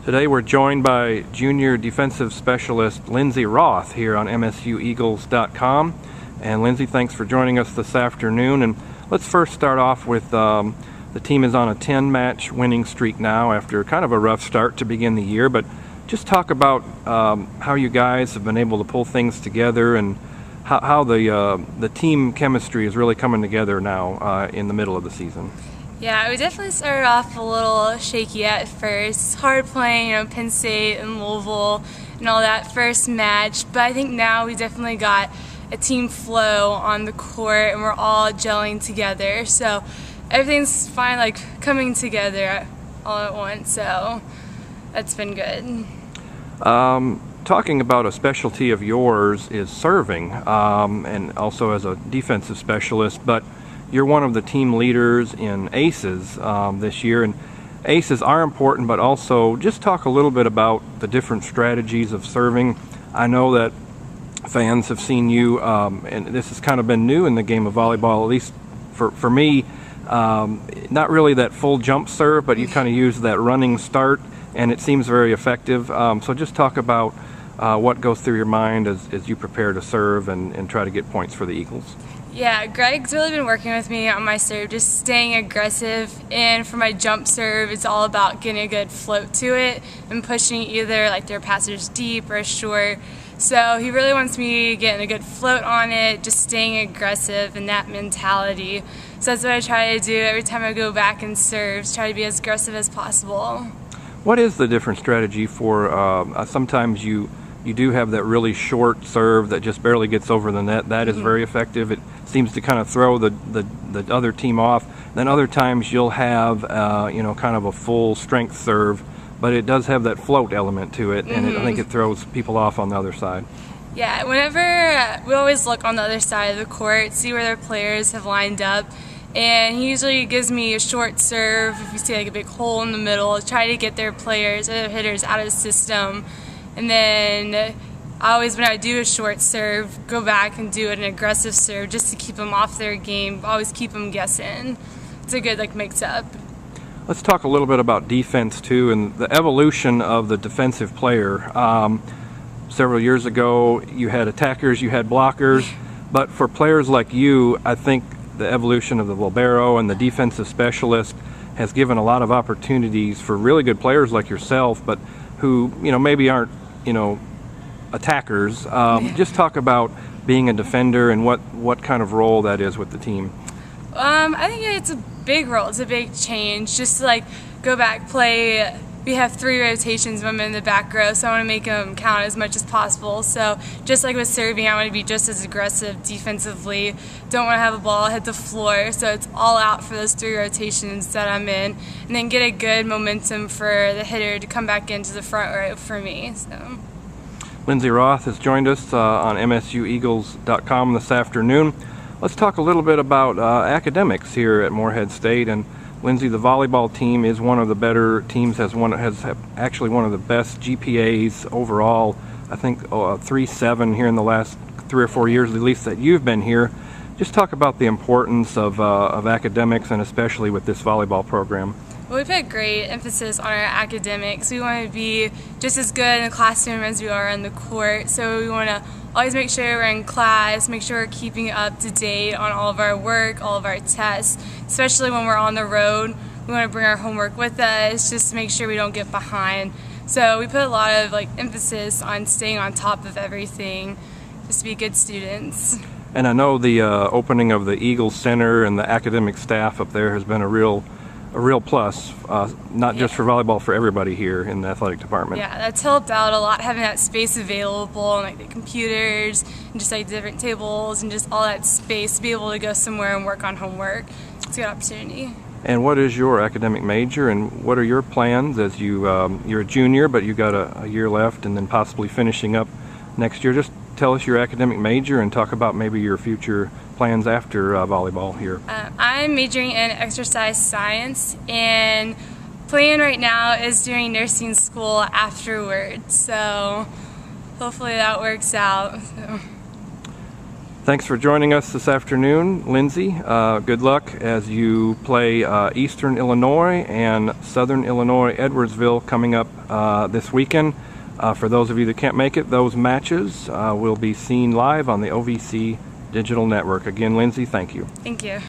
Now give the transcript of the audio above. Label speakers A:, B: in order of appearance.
A: Today we're joined by junior defensive specialist Lindsey Roth here on MSUEagles.com. And Lindsey, thanks for joining us this afternoon. And let's first start off with the team is on a 10-match winning streak now after kind of a rough start to begin the year. But just talk about how you guys have been able to pull things together and how the team chemistry is really coming together now in the middle of the season.
B: Yeah, we definitely started off a little shaky at first. It's hard playing, Penn State and Louisville and all that first match, but I think now we definitely got a team flow on the court and we're all gelling together. So everything's finally coming together all at once, so that's been good.
A: Talking about a specialty of yours is serving, and also as a defensive specialist, but you're one of the team leaders in aces this year, and aces are important, but also just talk a little bit about the different strategies of serving. I know that fans have seen you, and this has kind of been new in the game of volleyball, at least for me, not really that full jump serve, but you kind of use that running start, and it seems very effective. So just talk about what goes through your mind as you prepare to serve and try to get points for the Eagles.
B: Yeah, Greg's really been working with me on my serve, just staying aggressive, and for my jump serve, it's all about getting a good float to it and pushing either their passers deep or short. So he really wants me getting a good float on it, just staying aggressive and that mentality. So that's what I try to do every time I go back and serve, try to be as aggressive as possible.
A: What is the different strategy for, sometimes you do have that really short serve that just barely gets over the net. That is very effective. It seems to kind of throw the other team off. Then other times you'll have kind of a full strength serve, but it does have that float element to it, and I think it throws people off on the other side.
B: Yeah, whenever we always look on the other side of the court, see where their players have lined up, and he usually gives me a short serve. If you see a big hole in the middle, try to get their players or their hitters out of the system. And then I always, when I do a short serve, go back and do an aggressive serve just to keep them off their game, always keep them guessing. It's a good mix-up.
A: Let's talk a little bit about defense too, and the evolution of the defensive player. Several years ago you had attackers, you had blockers, but for players like you, I think the evolution of the libero and the defensive specialist has given a lot of opportunities for really good players like yourself, but who maybe aren't attackers. Just talk about being a defender and what kind of role that is with the team.
B: I think it's a big role. It's a big change. Just to go back, play. We have 3 rotations when I'm in the back row, so I want to make them count as much as possible. So just like with serving, I want to be just as aggressive defensively. Don't want to have a ball hit the floor, so it's all out for those 3 rotations that I'm in, and then get a good momentum for the hitter to come back into the front row for me. So
A: Lindsey Roth has joined us on MSUEagles.com this afternoon. Let's talk a little bit about academics here at Morehead State. And Lindsey, the volleyball team is one of the better teams, has actually one of the best GPAs overall. I think 3.7 here in the last 3 or 4 years, at least that you've been here. Just talk about the importance of academics, and especially with this volleyball program.
B: Well, we put great emphasis on our academics. We want to be just as good in the classroom as we are on the court. So we want to always make sure we're in class, make sure we're keeping up to date on all of our work, all of our tests, especially when we're on the road. We want to bring our homework with us just to make sure we don't get behind. So we put a lot of emphasis on staying on top of everything, just to be good students.
A: And I know the opening of the Eagles Center and the academic staff up there has been a real plus, not just for volleyball, for everybody here in the athletic department.
B: Yeah, that's helped out a lot, having that space available, and the computers, and just different tables, and just all that space to be able to go somewhere and work on homework. It's a good opportunity.
A: And what is your academic major, and what are your plans as you're a junior, but you got a year left, and then possibly finishing up next year? Just tell us your academic major and talk about maybe your future plans after volleyball here.
B: I'm majoring in exercise science, and plan right now is doing nursing school afterwards, so hopefully that works out. So.
A: Thanks for joining us this afternoon, Lindsey. Good luck as you play Eastern Illinois and Southern Illinois Edwardsville coming up this weekend. For those of you that can't make it, those matches will be seen live on the OVC Digital Network. Again, Lindsey, thank you.
B: Thank you.